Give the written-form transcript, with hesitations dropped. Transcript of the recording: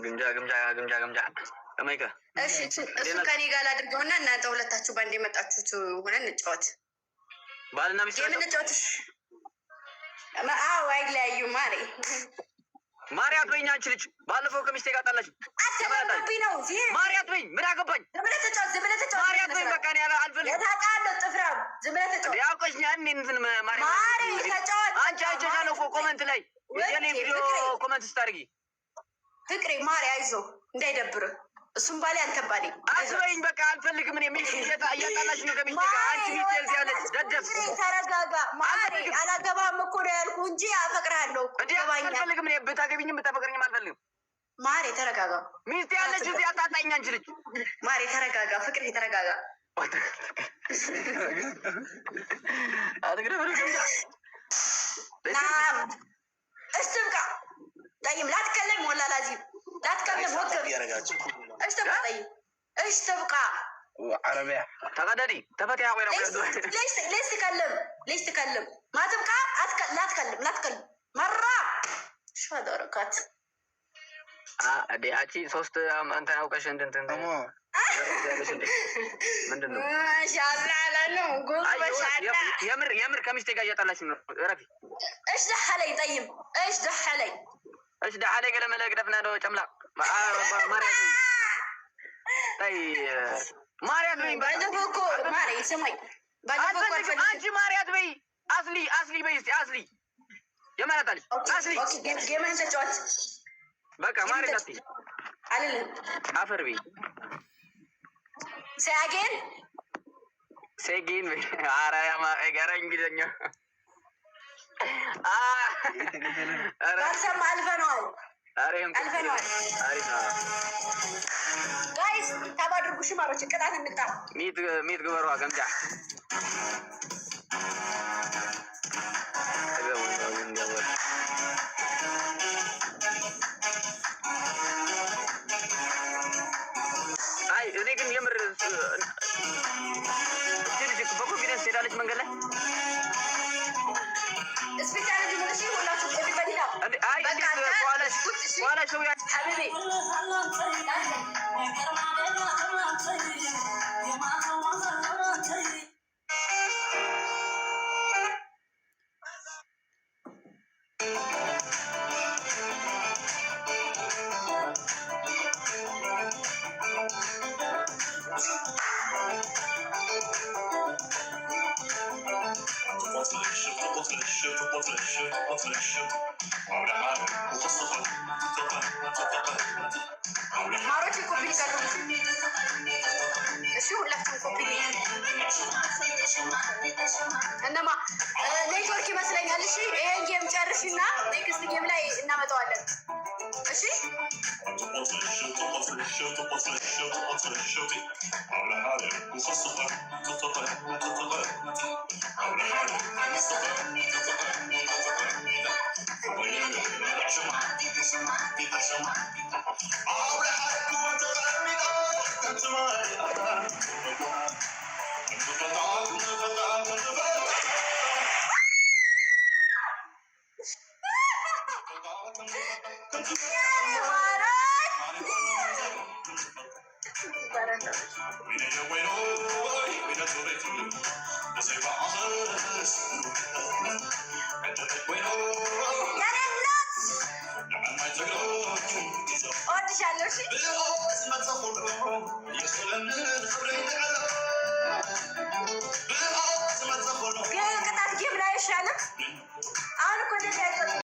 ግምጃ ከማይከ እሺ፣ እሱ ከኔ ጋር አድርገውና እናንተ ሁለታችሁ ባንድ የመጣችሁት ሆነን እንጫወት። ባልና ሚስት የምንጫወት አዎ፣ አይለያዩ። ማሪ አትበይኝ አንቺ ልጅ። ባለፈው ከሚስቴ ጋር ጣላች። አትበይኝ ነው ማሪ አትበይኝ። ምን አገባኝ? ዝም ብለህ ተጫወት። ማሪ አትበይኝ። በቃ እኔ አልፈልግም። ታውቃለህ፣ ጥፍራም ዝም ብለህ ተጫወት። ያውቀሽኛል። እኔ እንትን ማሪ ተጫወት። አንቺ አይቼሻለሁ እኮ ኮመንት ላይ የኔ ቪዲዮ ኮመንት ስታርጊ ፍቅሬ ማሪ አይዞህ እንዳይደብርህ። እሱም ባሌ አንተ ባሌ አትበይኝ። በቃ አልፈልግም። እኔ ምን እያጣላሽ ነው ከሚስቴ ጋር? አንቺ ሚስቴ እዚህ ያለች ደደብ። ተረጋጋ ማሪ። አላገባህም እኮ ነው ያልኩህ እንጂ አፈቅርሃለሁ እኮ። አልፈልግም። እኔ ብታገቢኝም ብታፈቅረኝም አልፈልግም። ማሪ ተረጋጋ። ሚስቴ ያለች እዚህ አታጣኝ። አንቺ ልጅ ማሪ ተረጋጋ። ፍቅሬ ተረጋጋ። استبقى طيب لا تكلم ولا لازم لا تكلم وقف استبقى طيب ايش تبقى عربية تغدري تفتح وين ليش تكلم ما تبقى لا تكلم مرة شو هذا ركات دي أشي صوت أنت أوكش أنت ምንድን ነው? ማሻአላህ አላለም ጉል ማሻአላህ የምር ከሚስቴ ጋር እያጣላሽ ነው። ረፊ ايش دحلي طيب ايش دحلي قال قدفنا له ጨምላ ማርያም ማርያም በይ ባለፈው ማርያም ስማኝ ባለፈው አንቺ ማርያም በይ አስሊ በይ እስቲ አስሊ የማላታለሽ አስሊ ጌምን ተጫወት በቃ ማርያም ታቲ አይደለም አፈር በይ Say again. Gara እንግሊዘኛ ባልሰማ አልፈነዋል። ጋይስ ታባድርጉ ሽማሮች ቅጣት እንቅጣ። ሚት ግበሯ ገምጃ እኔ ግን የምር በኮንፊደንስ ሄዳለች መንገድ ላይ ማሮች ኮፒ ይቀርቡ እሺ ሁላችሁም ኮፒ እነማ ኔትወርክ ይመስለኛል። እሺ ይሄን ጌም ጨርሽና ኔክስት ጌም ላይ እናመጣዋለን። እሺ